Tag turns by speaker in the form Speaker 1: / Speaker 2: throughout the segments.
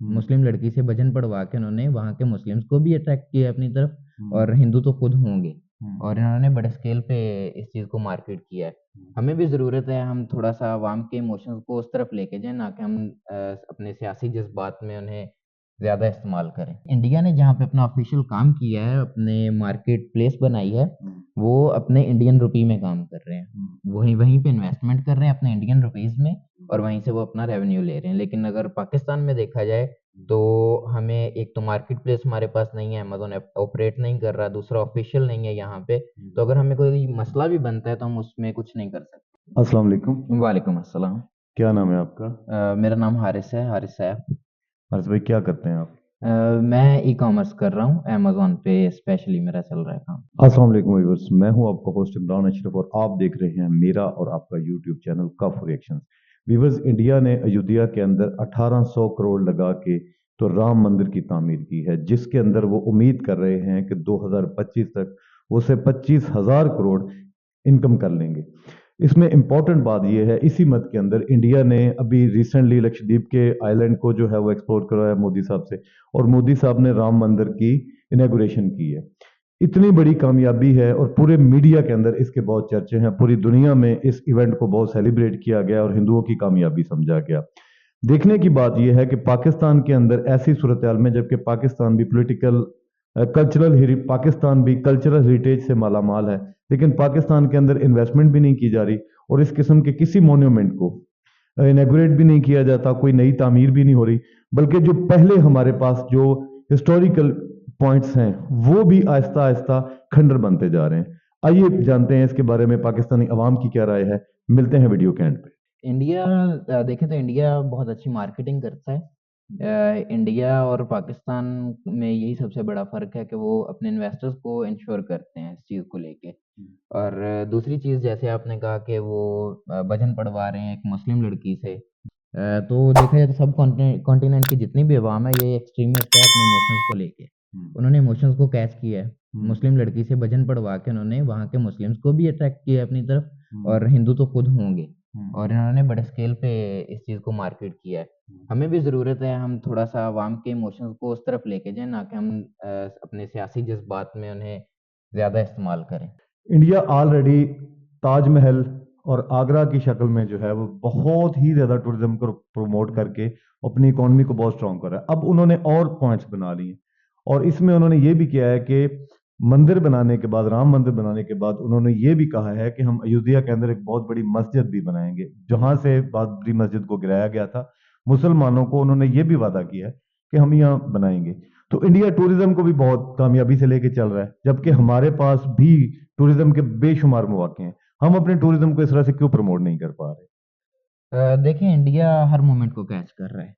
Speaker 1: मुस्लिम लड़की से भजन पढ़वा के उन्होंने वहाँ के मुस्लिम्स को भी अट्रैक्ट किया अपनी तरफ, और हिंदू तो खुद होंगे, और इन्होंने बड़े स्केल पे इस चीज़ को मार्केट किया है। हमें भी ज़रूरत है हम थोड़ा-सा अवाम के इमोशंस को उस तरफ लेके जाएँ, ना कि हम अपने सियासी जज़्बात में उन्हें ज़्यादा इस्तेमाल करें। इंडिया ने जहाँ पे अपना ऑफ़िशियल काम किया है, अपने मार्केट प्लेस बनाई है, वो अपने इंडियन रुपए में काम कर रहे हैं। वहीं वहीं पे इन्वेस्टमेंट कर रहे हैं अपने इंडियन रुपीज़ में, और वहीं से वो अपना रेवेन्यू ले रहे हैं। लेकिन अगर पाकिस्तान में देखा जाए, तो हमें एक तो मार्केट प्लेस हमारे पास नहीं है, अमेज़न ऐप ऑपरेट नहीं कर रहा, दूसरा ऑफ़िशियल नहीं है यहाँ पे, तो अगर हमें कोई मसला भी बनता है, तो हम उसमें कुछ नहीं कर सकते।
Speaker 2: अस्सलाम वालेकुम।
Speaker 1: वालेकुम अस्सलाम।
Speaker 2: क्या नाम है आपका?
Speaker 1: मेरा नाम हारिस है, हारिस सैफ।
Speaker 2: अर्ज़ भाई क्या करते हैं आप?
Speaker 1: मैं ई-कॉमर्स कर रहा हूँ, अमेज़न पे स्पेशली मेरा चल रहा है काम।
Speaker 2: अस्सलाम वालेकुम व्यूअर्स, मैं हूं आपका होस्ट इमरान अशरफ और आप देख रहे हैं मेरा और आपका यूट्यूब चैनल कफ रिएक्शंस। व्यूअर्स, इंडिया ने अयोध्या के अंदर 1800 करोड़ लगा के तो राम मंदिर की तामीर की है, जिसके अंदर वो उम्मीद कर रहे हैं कि 2025 तक उसे 25,000 करोड़ इनकम कर लेंगे। इसमें इम्पॉर्टेंट बात यह है, इसी मत के अंदर इंडिया ने अभी रिसेंटली लक्षद्वीप के आइलैंड को जो है वो एक्सप्लोर करवाया मोदी साहब से, और मोदी साहब ने राम मंदिर की इनॉग्रेशन की है। इतनी बड़ी कामयाबी है और पूरे मीडिया के अंदर इसके बहुत चर्चे हैं, पूरी दुनिया में इस इवेंट को बहुत सेलिब्रेट किया गया और हिंदुओं की कामयाबी समझा गया। देखने की बात यह है कि पाकिस्तान के अंदर ऐसी सूरत हाल में, जबकि पाकिस्तान भी पॉलिटिकल पाकिस्तान भी कल्चरल हेरिटेज से माला माल है, लेकिन पाकिस्तान के अंदर इन्वेस्टमेंट भी नहीं की जा रही और इस किस्म के किसी मोन्यूमेंट को इनेगुरेट भी नहीं किया जाता, कोई नई तामीर भी नहीं हो रही, बल्कि जो पहले हमारे पास जो हिस्टोरिकल पॉइंट्स हैं वो भी आहिस्ता आहिस्ता खंडर बनते जा रहे हैं। आइए जानते हैं इसके बारे में पाकिस्तानी अवाम की क्या राय है। मिलते हैं वीडियो के एंड पे।
Speaker 1: इंडिया देखें तो इंडिया बहुत अच्छी मार्केटिंग करता है। इंडिया और पाकिस्तान में यही सबसे बड़ा फ़र्क है कि वो अपने इन्वेस्टर्स को इंश्योर करते हैं इस चीज़ को लेके। और दूसरी चीज़, जैसे आपने कहा कि वो भजन पढ़वा रहे हैं एक मुस्लिम लड़की से, तो देखा जाए तो सब कॉन्टिनेंट की जितनी भी अवाम है, ये एक्सट्रीमिस्ट है अपने इमोशंस को लेके। उन्होंने इमोशंस को कैच किया है। मुस्लिम लड़की से भजन पढ़वा के उन्होंने वहाँ के मुस्लिम्स को भी अट्रैक्ट किया है अपनी तरफ, और हिंदू तो खुद होंगे, और इन्होंने बड़े स्केल पे इस चीज़ को मार्केट किया है। हमें भी ज़रूरत है हम थोड़ा-सा अवाम के इमोशंस को उस तरफ लेके जाएँ, ना कि हम अपने सियासी जज़्बात में उन्हें ज़्यादा इस्तेमाल करें।
Speaker 2: इंडिया ऑलरेडी ताजमहल और आगरा की शक्ल में जो है वो बहुत ही ज़्यादा टूरिज्म को प्रमोट करके अपनी इकोनॉमी को बहुत स्ट्रॉन्ग कर रहा है। अब उन्होंने और पॉइंट्स बना लिए और इसमें उन्होंने ये भी किया है कि मंदिर बनाने के बाद, राम मंदिर बनाने के बाद, उन्होंने ये भी कहा है कि हम अयोध्या के अंदर एक बहुत बड़ी मस्जिद भी बनाएंगे, जहां से बाबरी मस्जिद को गिराया गया था। मुसलमानों को उन्होंने ये भी वादा किया है कि हम यहाँ बनाएंगे। तो इंडिया टूरिज्म को भी बहुत कामयाबी से लेके चल रहा है, जबकि हमारे पास भी टूरिज्म के बेशुमार मौके हैं। हम अपने टूरिज्म को इस तरह से क्यों प्रमोट नहीं कर पा रहे?
Speaker 1: देखिए इंडिया हर मोमेंट को कैच कर रहा है।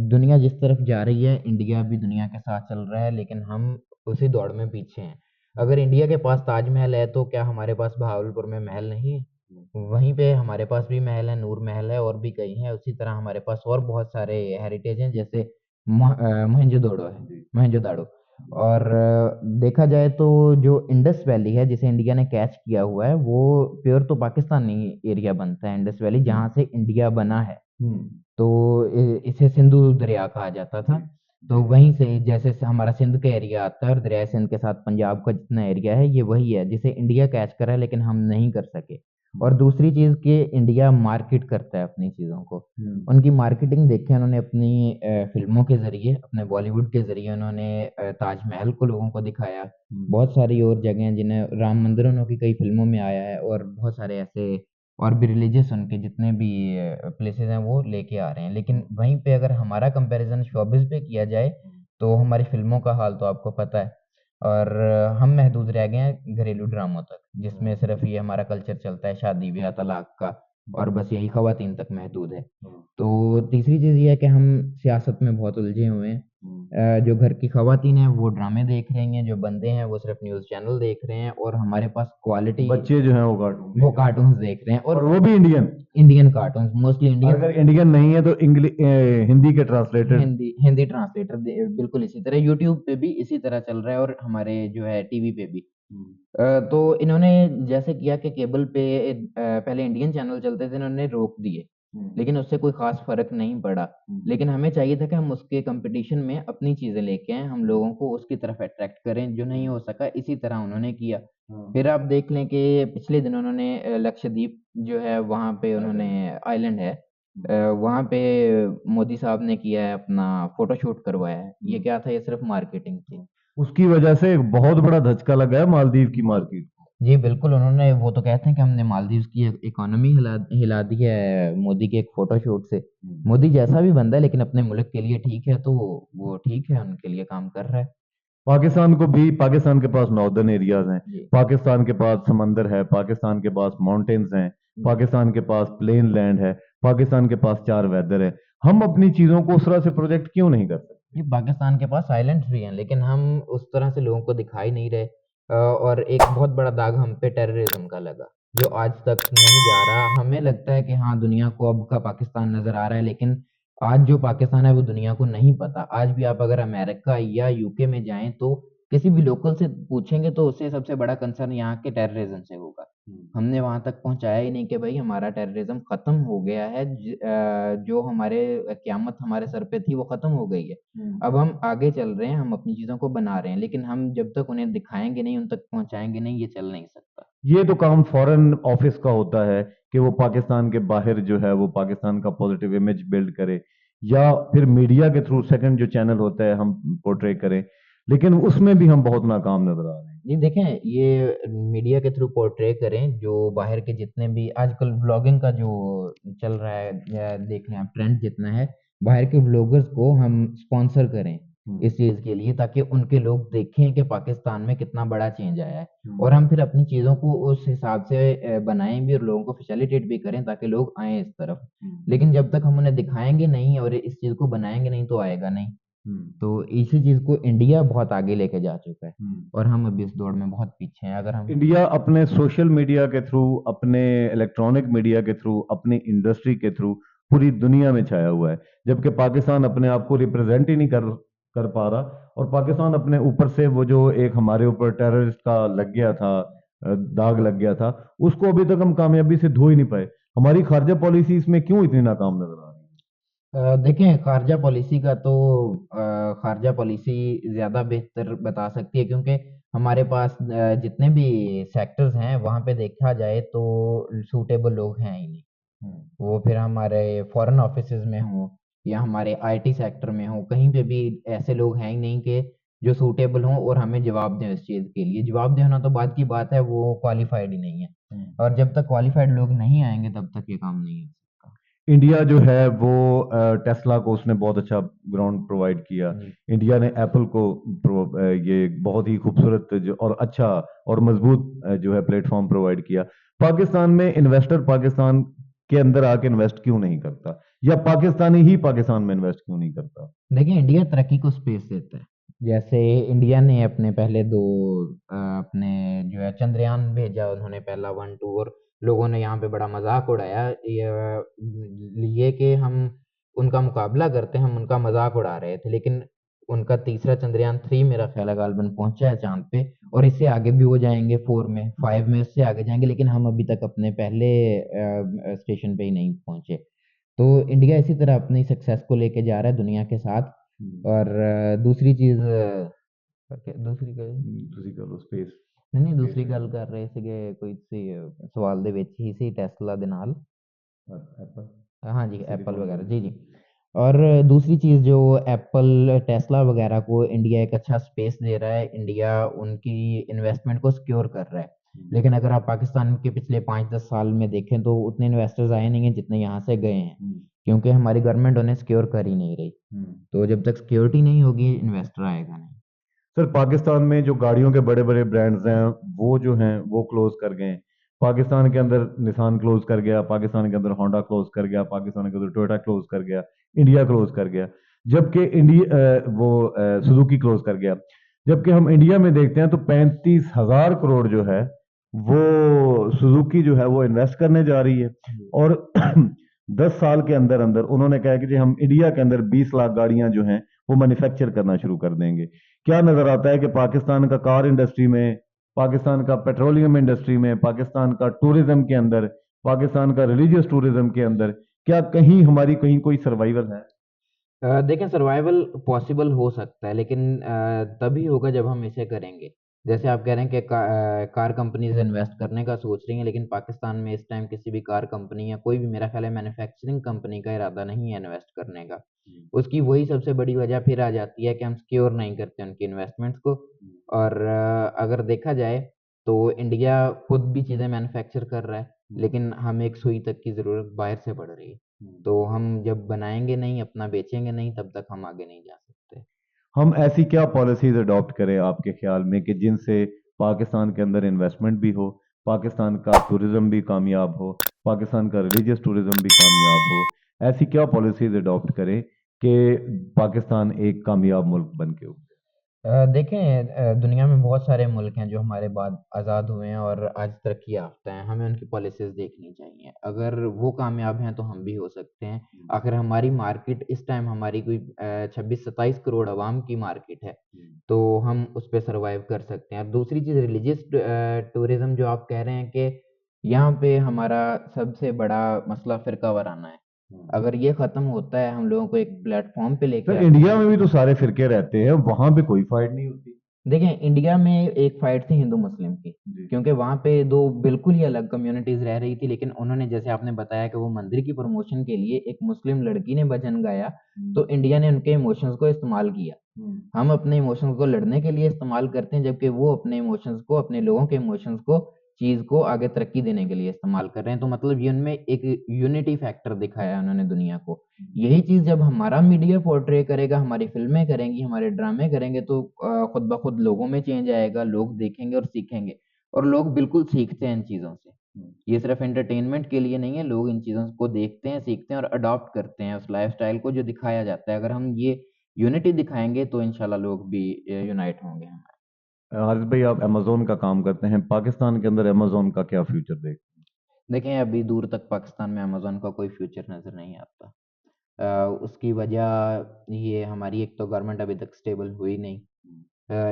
Speaker 1: दुनिया जिस तरफ जा रही है, इंडिया भी दुनिया के साथ चल रहा है, लेकिन हम उसी दौड़ में पीछे हैं। अगर इंडिया के पास ताजमहल है, तो क्या हमारे पास बहावलपुर में महल नहीं है? वहीं पे हमारे पास भी महल है, नूर महल है, और भी कई हैं। उसी तरह हमारे पास और बहुत सारे हेरिटेज हैं, जैसे मोहनजोदड़ो है, मोहनजोदाड़ो। और देखा जाए तो जो इंडस वैली है, जिसे इंडिया ने कैच किया हुआ है, वो प्योर तो पाकिस्तानी एरिया बनता है, इंडस वैली जहाँ से इंडिया बना है। तो इसे सिंधु दरिया कहा जाता था। तो वहीं से जैसे से हमारा सिंध का एरिया आता है, और दरिया सिंध के साथ पंजाब का जितना एरिया है, ये वही है जिसे इंडिया कैच करा है, लेकिन हम नहीं कर सके। और दूसरी चीज़ कि इंडिया मार्केट करता है अपनी चीज़ों को। उनकी मार्केटिंग देखें, उन्होंने अपनी फ़िल्मों के ज़रिए, अपने बॉलीवुड के ज़रिए उन्होंने ताजमहल को लोगों को दिखाया। बहुत सारी और जगह हैं जिन्हें, राम मंदिर उनकी कई फ़िल्मों में आया है, और बहुत सारे ऐसे और भी रिलीजियस उनके जितने भी प्लेसेस हैं वो लेके आ रहे हैं। लेकिन वहीं पे अगर हमारा कंपैरिज़न शोबिज़ पे किया जाए, तो हमारी फ़िल्मों का हाल तो आपको पता है। और हम महदूद रह गए हैं घरेलू ड्रामों तक, जिसमें सिर्फ़ ये हमारा कल्चर चलता है शादी-ब्याह, तलाक का, और बस यही ख़वातीन तक महदूद है। तो तीसरी चीज़ ये है कि हम सियासत में बहुत उलझे हुए हैं। जो घर की ख़वातीन हैं वो ड्रामे देख रही हैं, जो बंदे हैं वो सिर्फ़ न्यूज़ चैनल देख रहे हैं, और हमारे पास क्वालिटी
Speaker 2: बच्चे जो हैं वो
Speaker 1: कार्टून्स देख रहे हैं,
Speaker 2: और
Speaker 1: और
Speaker 2: वो भी Indian.
Speaker 1: Indian cartoons, mostly Indian.
Speaker 2: अगर इंडियन नहीं है तो इंग्लिश, हिंदी के ट्रांसलेटेड।
Speaker 1: हिंदी हिंदी ट्रांसलेटर बिल्कुल इसी तरह यूट्यूब पे भी इसी तरह चल रहा है, और हमारे जो है टीवी पे भी। तो इन्होंने जैसे किया कि केबल पे पहले इंडियन चैनल चलते थे, इन्होंने रोक दिए। लेकिन उससे कोई खास फर्क नहीं पड़ा। लेकिन हमें चाहिए था कि हम उसके कंपटीशन में अपनी चीजें लेके आए, हम लोगों को उसकी तरफ अट्रैक्ट करें, जो नहीं हो सका इसी तरह उन्होंने किया। फिर आप देख लें कि पिछले दिन उन्होंने लक्षद्वीप जो है वहाँ पे उन्होंने आइलैंड है, वहाँ पे मोदी साहब ने किया है, अपना फोटोशूट करवाया है। ये क्या था, ये सिर्फ मार्केटिंग थी।
Speaker 2: उसकी वजह से एक बहुत बड़ा धचका लगा है मालदीव की मार्केट को।
Speaker 1: जी बिल्कुल, उन्होंने वो तो कहते हैं कि हमने मालदीव की इकोनॉमी हिला हिला दी है मोदी के एक फोटोशूट से। मोदी जैसा भी बंदा है लेकिन अपने मुल्क के लिए ठीक है, तो वो ठीक है, उनके लिए काम कर रहा है।
Speaker 2: पाकिस्तान को भी, पाकिस्तान के पास नॉर्दर्न एरियाज हैं,
Speaker 1: जी
Speaker 2: पाकिस्तान के पास समंदर है, पाकिस्तान के पास माउंटेन्स हैं, पाकिस्तान के पास प्लेन लैंड है, पाकिस्तान के पास चार वेदर है। हम अपनी चीजों को उस तरह से प्रोजेक्ट क्यों नहीं कर सकते?
Speaker 1: ये पाकिस्तान के पास आइलैंड्स भी हैं, लेकिन हम उस तरह से लोगों को दिखाई नहीं रहे। और एक बहुत बड़ा दाग हम पे टेररिज्म का लगा, जो आज तक नहीं जा रहा। हमें लगता है कि हाँ, दुनिया को अब का पाकिस्तान नजर आ रहा है, लेकिन आज जो पाकिस्तान है वो दुनिया को नहीं पता। आज भी आप अगर अमेरिका या यूके में जाएं तो किसी भी लोकल से पूछेंगे तो उससे सबसे बड़ा कंसर्न यहाँ के टेररिज्म से होगा। हमने वहां तक पहुंचाया ही नहीं कि भाई हमारा टेररिज्म खत्म हो गया है, जो हमारे क़यामत हमारे सर पे थी वो खत्म हो गई है। अब हम आगे चल रहे हैं, हम अपनी चीजों को बना रहे हैं, लेकिन हम जब तक उन्हें दिखाएंगे नहीं, उन तक पहुंचाएंगे नहीं, ये चल नहीं सकता।
Speaker 2: ये तो काम फॉरेन ऑफिस का होता है कि वो पाकिस्तान के बाहर जो है वो पाकिस्तान का पॉजिटिव इमेज बिल्ड करे, या फिर मीडिया के थ्रू सेकंड जो चैनल होता है हम पोर्ट्रे करें, लेकिन उसमें भी हम बहुत नाकाम नजर आ रहे हैं।
Speaker 1: जी देखें, ये मीडिया के थ्रू पोर्ट्रे करें, जो बाहर के जितने भी आजकल ब्लॉगिंग का जो चल रहा है, या देख लें आप ट्रेंड जितना है, बाहर के ब्लॉगर्स को हम स्पॉन्सर करें इस चीज़ के लिए, ताकि उनके लोग देखें कि पाकिस्तान में कितना बड़ा चेंज आया है। और हम फिर अपनी चीज़ों को उस हिसाब से बनाएं भी और लोगों को फैसिलिटेट भी करें ताकि लोग आएं इस तरफ। लेकिन जब तक हम उन्हें दिखाएंगे नहीं और इस चीज़ को बनाएंगे नहीं तो आएगा नहीं। तो इसी चीज को इंडिया बहुत आगे लेके जा चुका है, और हम अभी इस दौड़ में बहुत पीछे हैं। अगर हम
Speaker 2: इंडिया अपने सोशल मीडिया के थ्रू, अपने इलेक्ट्रॉनिक मीडिया के थ्रू, अपनी इंडस्ट्री के थ्रू पूरी दुनिया में छाया हुआ है, जबकि पाकिस्तान अपने आप को रिप्रेजेंट ही नहीं कर कर पा रहा। और पाकिस्तान अपने ऊपर से वो जो एक हमारे ऊपर टेररिस्ट का लग गया था, दाग लग गया था, उसको अभी तक हम कामयाबी से धो ही नहीं पाए। हमारी खारजा पॉलिसी इसमें क्यों इतनी नाकाम नजर आ रही
Speaker 1: देखें, खारजा पॉलिसी का तो खारजा पॉलिसी ज़्यादा बेहतर बता सकती है, क्योंकि हमारे पास जितने भी सेक्टर्स हैं वहाँ पे देखा जाए तो सूटेबल लोग हैं ही नहीं।
Speaker 2: है?
Speaker 1: वो फिर हमारे फॉरेन ऑफिसेज में हो या हमारे आईटी सेक्टर में हो, कहीं पे भी ऐसे लोग हैं ही नहीं कि जो सूटेबल हों और हमें जवाब दें इस चीज़ के लिए। जवाब देना तो बात की बात है, वो क्वालिफाइड ही नहीं है, और जब तक क्वालिफाइड लोग नहीं आएंगे तब तक ये काम नहीं हो सकता।
Speaker 2: इंडिया जो है वो टेस्ला को उसने बहुत अच्छा ग्राउंड प्रोवाइड किया।
Speaker 1: जी
Speaker 2: इंडिया ने एप्पल को ये बहुत ही खूबसूरत और अच्छा और मजबूत जो है प्लेटफॉर्म प्रोवाइड किया। पाकिस्तान में इन्वेस्टर पाकिस्तान के अंदर आके इन्वेस्ट क्यों नहीं करता, या पाकिस्तानी ही पाकिस्तान में इन्वेस्ट क्यों नहीं करता?
Speaker 1: देखिए, इंडिया तरक्की को स्पेस देता है। जैसे इंडिया ने अपने पहले दो अपने जो है चंद्रयान भेजा, उन्होंने पहला 1 2, और लोगों ने यहाँ पे बड़ा मजाक उड़ाया ये कि हम उनका मुकाबला करते हैं, हम उनका मजाक उड़ा रहे थे। लेकिन उनका तीसरा चंद्रयान 3 मेरा ख्याल है गालबन पहुंचा है चांद पे, और इससे आगे भी वो जाएंगे, 4 में 5 में इससे आगे जाएंगे, लेकिन हम अभी तक अपने पहले स्टेशन पे ही नहीं पहुंचे। तो इंडिया इसी तरह अपनी सक्सेस को लेके जा रहा है दुनिया के साथ। और दूसरी चीज दूसरी
Speaker 2: ਤੁਸੀਂ ਕਹੋ ਸਪੇਸ
Speaker 1: नहीं नहीं, दूसरी गल कर रहे ਸੀਗੇ ਕੋਈ ਸੀ सवाल ਦੇ ਵਿੱਚ ਹੀ ਸੀ टेस्ला ਦੇ ਨਾਲ।
Speaker 2: एप्पल
Speaker 1: हाँ जी, एप्पल
Speaker 2: सिलिकॉन
Speaker 1: वगैरह,
Speaker 2: वैली।
Speaker 1: जी जी। और दूसरी चीज़, जो एप्पल टेस्ला वगैरह को इंडिया एक अच्छा स्पेस दे रहा है, इंडिया उनकी इन्वेस्टमेंट को सिक्योर कर रहा है। लेकिन अगर आप पाकिस्तान के पिछले 5 10 साल में देखें तो उतने इन्वेस्टर्स आए नहीं हैं जितने यहाँ से गए हैं, क्योंकि हमारी गवर्नमेंट उन्हें सिक्योर कर ही नहीं रही। तो जब तक सिक्योरिटी नहीं होगी, इन्वेस्टर आएगा नहीं।
Speaker 2: सर, पाकिस्तान में जो गाड़ियों के बड़े बड़े ब्रांड्स हैं वो जो हैं वो क्लोज कर गए हैं। पाकिस्तान के अंदर निसान क्लोज कर गया, पाकिस्तान के अंदर होंडा क्लोज कर गया, पाकिस्तान के अंदर टोयोटा क्लोज कर गया, इंडिया क्लोज कर गया, जबकि सुजुकी क्लोज कर गया। जबकि हम इंडिया में देखते हैं तो 35,000 करोड़ जो है वो सुजुकी जो है वो इन्वेस्ट करने जा रही है। और 10 साल के अंदर अंदर उन्होंने कहा कि जी हम इंडिया के अंदर 20 लाख गाड़ियां जो हैं वो मैन्युफैक्चर करना शुरू कर देंगे। क्या नजर आता है कि पाकिस्तान का कार इंडस्ट्री में, पाकिस्तान का पेट्रोलियम इंडस्ट्री में, पाकिस्तान का टूरिज्म के अंदर, पाकिस्तान का रिलीजियस टूरिज्म के अंदर क्या कहीं हमारी कहीं कोई सर्वाइवल है?
Speaker 1: देखें, सर्वाइवल पॉसिबल हो सकता है, लेकिन तभी होगा जब हम इसे करेंगे। जैसे आप कह रहे हैं कि कार कंपनीज इन्वेस्ट करने का सोच रही हैं, लेकिन पाकिस्तान में इस टाइम किसी भी कार कंपनी या कोई भी, मेरा ख्याल है, मैन्युफैक्चरिंग कंपनी का इरादा नहीं है इन्वेस्ट करने का। उसकी वही सबसे बड़ी वजह फिर आ जाती है कि हम सिक्योर नहीं करते उनकी इन्वेस्टमेंट्स को। और अगर देखा जाए तो इंडिया खुद भी चीज़ें मैन्युफैक्चर कर रहा है, लेकिन हमें एक सुई तक की ज़रूरत बाहर से पड़ रही है। तो हम जब बनाएंगे नहीं, अपना बेचेंगे नहीं, तब तक हम आगे नहीं जा सकते।
Speaker 2: हम ऐसी क्या पॉलिसीज अडॉप्ट करें आपके ख्याल में कि जिनसे पाकिस्तान के अंदर इन्वेस्टमेंट भी हो, पाकिस्तान का टूरिज्म भी कामयाब हो, पाकिस्तान का रिलीजियस टूरिज्म भी कामयाब हो? ऐसी क्या पॉलिसीज अडॉप्ट करें कि पाकिस्तान एक कामयाब मुल्क बन के उभरे?
Speaker 1: देखें, दुनिया में बहुत सारे मुल्क हैं जो हमारे बाद आज़ाद हुए हैं और आज तरक्की याफ्ता हैं। हमें उनकी पॉलिसीज़ देखनी चाहिए। अगर वो कामयाब हैं तो हम भी हो सकते हैं। आखिर हमारी मार्केट इस टाइम, हमारी कोई 26-27 करोड़ आवाम की मार्केट है, तो हम उस पे सर्वाइव कर सकते हैं। और दूसरी चीज़, रिलीजियस टूरिज़्म जो आप कह रहे हैं कि यहाँ पे हमारा सबसे बड़ा मसला फ़िरका वाराना है। अगर ये ख़त्म होता है, हम लोगों को एक प्लेटफ़ॉर्म पे लेके
Speaker 2: सर,
Speaker 1: आता
Speaker 2: इंडिया
Speaker 1: है।
Speaker 2: में भी तो सारे फिरके रहते हैं, वहां पे कोई फाइट नहीं होती।
Speaker 1: देखें, इंडिया में एक फाइट थी हिंदू मुस्लिम की,
Speaker 2: जी।
Speaker 1: क्योंकि वहाँ पे दो बिल्कुल ही अलग कम्युनिटीज रह रही थी, लेकिन उन्होंने, जैसे आपने बताया कि वो मंदिर की प्रमोशन के लिए एक मुस्लिम लड़की ने भजन गाया, तो इंडिया ने उनके इमोशंस को इस्तेमाल किया। हम अपने इमोशंस को लड़ने के लिए इस्तेमाल करते हैं, जबकि वो अपने इमोशंस को, अपने लोगों के इमोशंस को, चीज को आगे तरक्की देने के लिए इस्तेमाल कर रहे हैं। तो मतलब ये उनमें एक यूनिटी फैक्टर दिखाया है उन्होंने दुनिया को। यही चीज जब हमारा मीडिया पोर्ट्रे करेगा, हमारी फिल्में करेंगी, हमारे ड्रामे करेंगे, तो खुद ब खुद लोगों में चेंज आएगा, लोग देखेंगे और सीखेंगे। और लोग बिल्कुल सीखते हैं इन चीजों से। ये सिर्फ एंटरटेनमेंट के लिए नहीं है, लोग इन चीजों को देखते हैं, सीखते हैं और अडॉप्ट करते हैं उस लाइफस्टाइल को जो दिखाया जाता है। अगर हम ये यूनिटी दिखाएंगे तो इंशाल्लाह लोग भी यूनाइट होंगे हमारे।
Speaker 2: हारिस भाई, आप अमेजोन का काम करते हैं, पाकिस्तान के अंदर अमेजोन का क्या फ्यूचर देख?
Speaker 1: देखें, अभी दूर तक पाकिस्तान में अमेजोन का कोई फ्यूचर नज़र नहीं आता। उसकी वजह ये, हमारी एक तो गवर्नमेंट अभी तक स्टेबल हुई नहीं।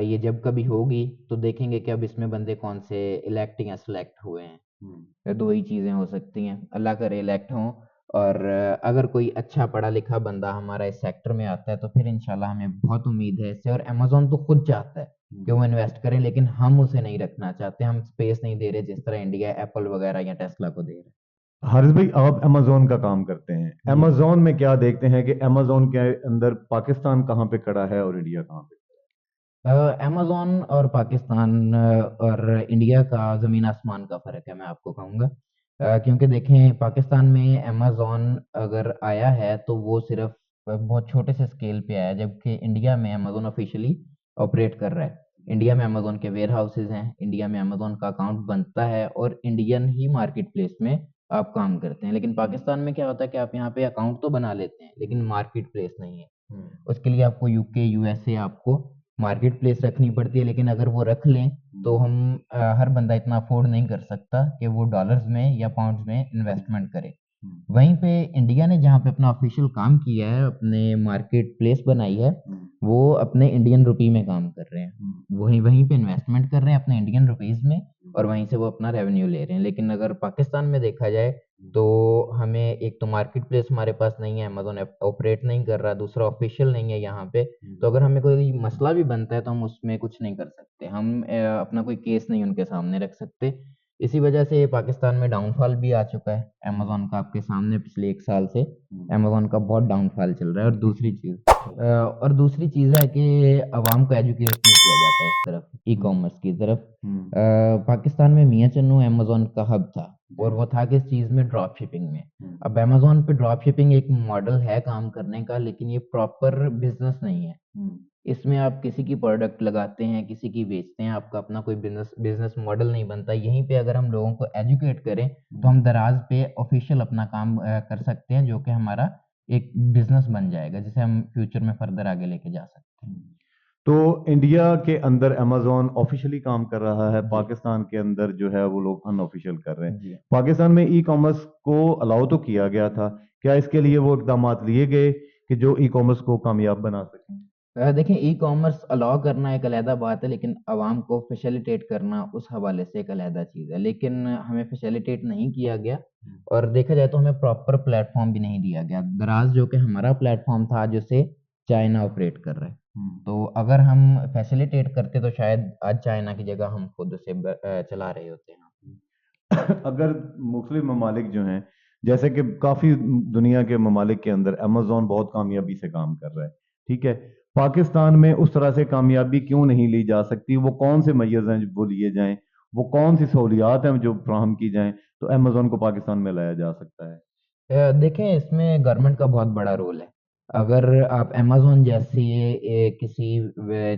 Speaker 1: ये जब कभी होगी तो देखेंगे कि अब इसमें बंदे कौन से इलेक्टिंग या सिलेक्ट हुए हैं। दो ही चीज़ें हो सकती हैं, अल्लाह करे इलेक्ट हों। और अगर कोई अच्छा पढ़ा लिखा बंदा हमारा इस सेक्टर में आता है तो फिर इंशाल्लाह हमें बहुत उम्मीद है इससे। और अमेजोन तो खुद चाहता है कि वो इन्वेस्ट करें, लेकिन हम उसे नहीं रखना चाहते, हम स्पेस नहीं दे रहे जिस तरह इंडिया एप्पल वगैरह या टेस्ला को दे रहे
Speaker 2: हारिस भाई, आप अमेजोन का काम करते हैं,
Speaker 1: हैं। जी।
Speaker 2: अमेजोन में क्या देखते हैं कि अमेजोन के अंदर पाकिस्तान कहाँ पे खड़ा है और इंडिया कहाँ पे?
Speaker 1: अमेज़न और पाकिस्तान और इंडिया का ज़मीन आसमान का फ़र्क है, मैं आपको कहूँगा। क्योंकि देखें, पाकिस्तान में अमेज़न अगर आया है तो वो सिर्फ़ बहुत छोटे से स्केल पे आया है, जबकि इंडिया में अमेज़न ऑफ़िशियली ऑपरेट कर रहा है। इंडिया में अमेज़न के वेयर हाउसेज़ हैं, इंडिया में अमेज़न का अकाउंट बनता है और इंडियन ही मार्केट प्लेस में आप काम करते हैं। लेकिन पाकिस्तान में क्या होता है कि आप यहाँ पे अकाउंट तो बना लेते हैं, लेकिन मार्केट प्लेस नहीं है। उसके लिए आपको यूके, यूएसए आपको मार्केट प्लेस रखनी पड़ती है, लेकिन अगर वो रख लें तो हम हर बंदा इतना अफोर्ड नहीं कर सकता कि वो डॉलर्स में या पाउंड्स में इन्वेस्टमेंट करे। वहीं पे इंडिया ने जहाँ पे अपना ऑफिशियल काम किया है, अपने मार्केट प्लेस बनाई है, वो अपने इंडियन रुपी में काम कर रहे हैं। वहीं वहीं पे इन्वेस्टमेंट कर रहे हैं अपने इंडियन रुपीस में, और वहीं से वो अपना रेवेन्यू ले रहे हैं। लेकिन अगर पाकिस्तान में देखा जाए तो हमें एक तो मार्केट प्लेस हमारे पास नहीं है, अमेज़न ऑपरेट नहीं कर रहा, दूसरा ऑफिशियल नहीं है यहाँ पे। तो अगर हमें कोई मसला भी बनता है तो हम उसमें कुछ नहीं कर सकते, हम अपना कोई केस नहीं उनके सामने रख सकते। इसी वजह से पाकिस्तान में डाउनफॉल भी आ चुका है अमेज़न का, आपके सामने पिछले 1 साल से अमेज़न का बहुत डाउनफॉल चल रहा है। और दूसरी चीज़ है कि अवाम को एजुकेट नहीं किया जाता है इस तरफ, ई-कॉमर्स की तरफ। पाकिस्तान में मियाँ चन्नू अमेज़न का हब था, और वो था किस चीज़ में? ड्रॉप शिपिंग में। अब अमेज़न पे ड्रॉप शिपिंग एक मॉडल है काम करने का, लेकिन ये प्रॉपर बिज़नेस नहीं है। इसमें आप किसी की प्रोडक्ट लगाते हैं, किसी की बेचते हैं, आपका अपना कोई बिज़नेस बिज़नेस मॉडल नहीं बनता। यहीं पे अगर हम लोगों को एजुकेट करें तो हम दराज़ पे ऑफ़िशियल अपना काम कर सकते हैं, जो कि हमारा एक बिज़नेस बन जाएगा, जिसे हम फ्यूचर में फर्दर आगे लेके जा सकते हैं।
Speaker 2: तो इंडिया के अंदर अमेजोन ऑफिशियली काम कर रहा है,
Speaker 1: जी।
Speaker 2: पाकिस्तान के अंदर जो है वो लोग अनऑफिशियल कर रहे हैं।
Speaker 1: जी।
Speaker 2: पाकिस्तान में ई कॉमर्स को अलाउ तो किया गया था, क्या इसके लिए वो इकदाम लिए गए कि जो ई कॉमर्स को कामयाब बना सकें?
Speaker 1: देखिए, ई कॉमर्स अलाउ करना एक अलहदा बात है, लेकिन आवाम को फैसिलिटेट करना उस हवाले से एक अलहदा चीज़ है। लेकिन हमें फैसिलिटेट नहीं किया गया और देखा जाए तो हमें प्रॉपर प्लेटफॉर्म भी नहीं दिया गया। दराज जो कि हमारा प्लेटफॉर्म था, आज उसे चाइना ऑपरेट कर रहा है। तो अगर हम फैसिलिटेट करते तो शायद आज चाइना की जगह हम खुद उसे चला रहे होते हैं।
Speaker 2: अगर मुख्तलिफ ममालिक जो हैं, जैसे कि काफ़ी दुनिया के ममालिक के अंदर अमेजोन बहुत कामयाबी से काम कर रहा है, ठीक है, पाकिस्तान में उस तरह से कामयाबी क्यों नहीं ली जा सकती? वो कौन से मैयर्स हैं जो वो लिए जाएं, वो कौन सी सहूलियात हैं जो फ्राहम की जाएं तो अमेजोन को पाकिस्तान में लाया जा सकता है?
Speaker 1: देखें, इसमें गवर्नमेंट का बहुत बड़ा रोल है। अगर आप अमेज़न जैसी किसी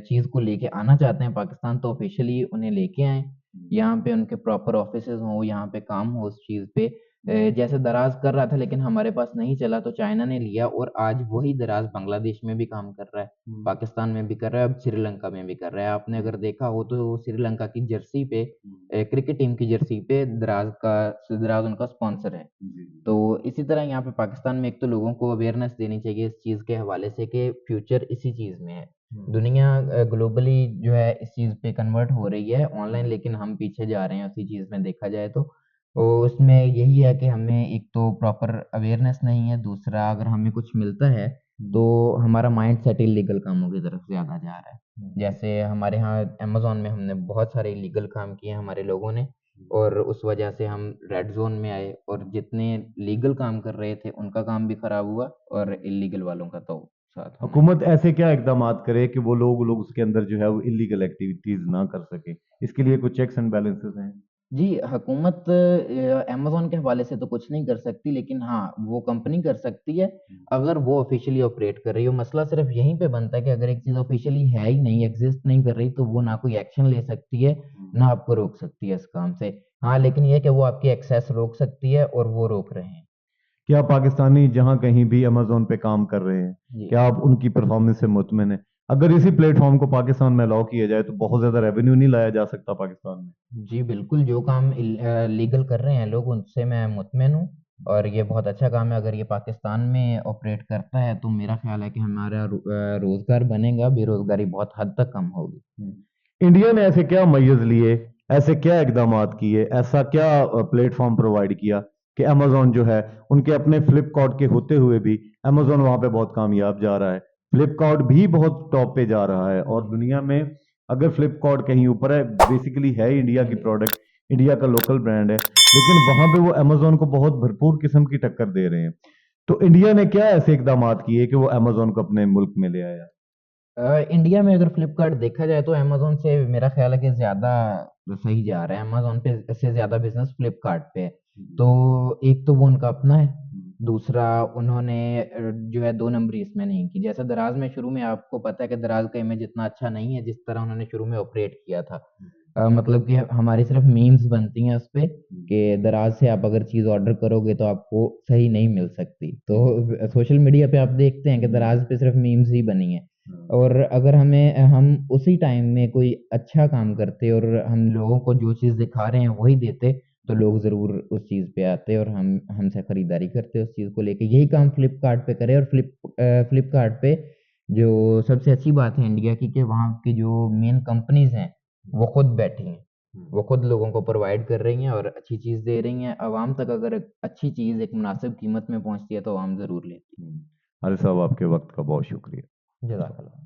Speaker 1: चीज़ को लेके आना चाहते हैं पाकिस्तान, तो ऑफ़िशियली उन्हें लेके आएँ। यहाँ पे उनके प्रॉपर ऑफ़िसेज़ हों, यहाँ पे काम हो उस चीज़ पे। जैसे दराज़ कर रहा था, लेकिन हमारे पास नहीं चला तो चाइना ने लिया और आज वही दराज़ बांग्लादेश में भी काम कर रहा है, पाकिस्तान में भी कर रहा है, अब श्रीलंका में भी कर रहा है। आपने अगर देखा हो तो श्रीलंका की जर्सी पे क्रिकेट टीम की जर्सी पे दराज़ उनका स्पॉन्सर है। तो इसी तरह यहाँ पे पाकिस्तान में एक तो लोगों को अवेयरनेस देनी चाहिए इस चीज़ के हवाले से कि फ्यूचर इसी चीज़ में है। दुनिया ग्लोबली जो है इस चीज़ पे कन्वर्ट हो रही है ऑनलाइन, लेकिन हम पीछे जा रहे हैं उसी चीज़ में देखा जाए तो। उसमें यही है कि हमें एक तो प्रॉपर अवेयरनेस नहीं है, दूसरा अगर हमें कुछ मिलता है तो हमारा माइंड सेट इल्लीगल कामों की तरफ ज़्यादा जा रहा है। जैसे हमारे यहाँ अमेज़न में हमने बहुत सारे इल्लीगल काम किए हैं हमारे लोगों ने, और उस वजह से हम रेड ज़ोन में आए और जितने लीगल काम कर रहे थे उनका काम भी खराब हुआ और इल्लीगल वालों का तो साथ होना ही
Speaker 2: हुकूमत
Speaker 1: था।
Speaker 2: ऐसे क्या इकदामात करे कि वो लोग उसके अंदर जो है वो इलीगल एक्टिविटीज ना कर सके? इसके लिए कुछ चेक्स एंड बैलेंसेस हैं?
Speaker 1: जी, हुकूमत अमेज़न के हवाले से तो कुछ नहीं कर सकती, लेकिन हाँ, वो कंपनी कर सकती है अगर वो ऑफ़िशियली ऑपरेट कर रही हो। मसला सिर्फ़ यहीं पे बनता है कि अगर एक चीज़ ऑफ़िशियली है ही नहीं, एग्ज़िस्ट नहीं कर रही, तो वो ना कोई एक्शन ले सकती है, ना आपको रोक सकती है इस काम से। हाँ, लेकिन ये है कि वो आपकी एक्सेस रोक सकती है और वो रोक रहे हैं।
Speaker 2: क्या पाकिस्तानी जहां कहीं भी अमेज़न पे काम कर रहे हैं,
Speaker 1: जी।
Speaker 2: क्या आप उनकी परफॉर्मेंस से मुतमिन हैं? अगर इसी प्लेटफॉर्म को पाकिस्तान में अलाउ किया जाए तो बहुत ज़्यादा रेवेन्यू नहीं लाया जा सकता पाकिस्तान में?
Speaker 1: जी, बिल्कुल, जो काम लीगल कर रहे हैं लोग, उनसे मैं मुतमिन हूँ और ये बहुत अच्छा काम है। अगर ये पाकिस्तान में ऑपरेट करता है, तो मेरा ख़्याल है कि हमारा रोज़गार बनेगा, बेरोज़गारी बहुत हद तक कम होगी।
Speaker 2: इंडिया ने ऐसे क्या मय्यज लिए, ऐसे क्या इकदामात किए, ऐसा क्या प्लेटफॉर्म प्रोवाइड किया कि अमेज़न जो है उनके अपने फ्लिपकार्ट के होते हुए भी अमेज़न वहां पे बहुत कामयाब जा रहा है, फ्लिपकार्ट भी बहुत टॉप पे जा रहा है, और दुनिया में अगर फ्लिपकार्ट कहीं ऊपर है, बेसिकली है इंडिया की प्रोडक्ट, इंडिया का लोकल ब्रांड है, लेकिन वहां पे वो अमेज़न को बहुत भरपूर किस्म की टक्कर दे रहे हैं। तो इंडिया ने क्या ऐसे इकदामात किए कि वो अमेज़न को अपने मुल्क में ले आया?
Speaker 1: इंडिया में अगर फ्लिपकार्ट देखा जाए तो अमेज़न से मेरा ख़्याल है कि ज़्यादा सही जा रहा है। अमेज़न पे से ज़्यादा बिज़नेस फ्लिपकार्ट पे है। तो एक तो वो उनका अपना है, दूसरा उन्होंने जो है 2 नंबरी इसमें नहीं की। जैसे दराज़ में शुरू में आपको पता है कि दराज़ का इमेज इतना अच्छा नहीं है जिस तरह उन्होंने शुरू में ऑपरेट किया था। मतलब कि हमारी सिर्फ़ मीम्स बनती हैं उसपे कि दराज़ से आप अगर चीज़ ऑर्डर करोगे तो आपको सही नहीं मिल सकती। तो सोशल मीडिया पे आप देखते हैं कि दराज़ पे सिर्फ़ मीम्स ही बनी हैं। और अगर हम उसी टाइम में कोई अच्छा काम करते और हम लोगों को जो चीज़ दिखा रहे हैं वही देते, तो लोग ज़रूर उस चीज़ पे आते और हम हमसे खरीदारी करते उस चीज़ को लेके। यही काम फ्लिपकार्ट पे करें और फ्लिपकार्ट पे जो सबसे अच्छी बात है इंडिया की कि वहाँ की जो मेन कंपनीज़ हैं, वो खुद बैठी हैं। वो खुद लोगों को प्रोवाइड कर रही हैं और अच्छी चीज़ दे रही हैं। अवाम तक अगर एक अच्छी चीज़ एक मुनासिब कीमत में पहुँचती है तो अवाम ज़रूर लेती है।
Speaker 2: अरे साहब, आपके वक्त का बहुत शुक्रिया।
Speaker 1: जज़ाकल्लाह।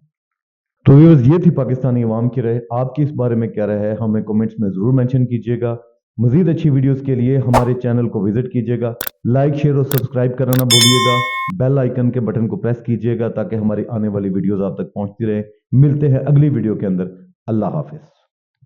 Speaker 2: तो व्यूअर्स, ये थी पाकिस्तानी अवाम की राय। आपकी इस बारे में क्या राय है, हमें कमेंट्स में ज़रूर मेंशन कीजिएगा। मज़ीद अच्छी वीडियोस के लिए हमारे चैनल को विजिट कीजिएगा, लाइक शेयर और सब्सक्राइब करना ना भूलिएगा, बेल आइकन के बटन को प्रेस कीजिएगा ताकि हमारी आने वाली वीडियोस आप तक पहुंचती रहे। मिलते हैं अगली वीडियो के अंदर। अल्लाह हाफिज़।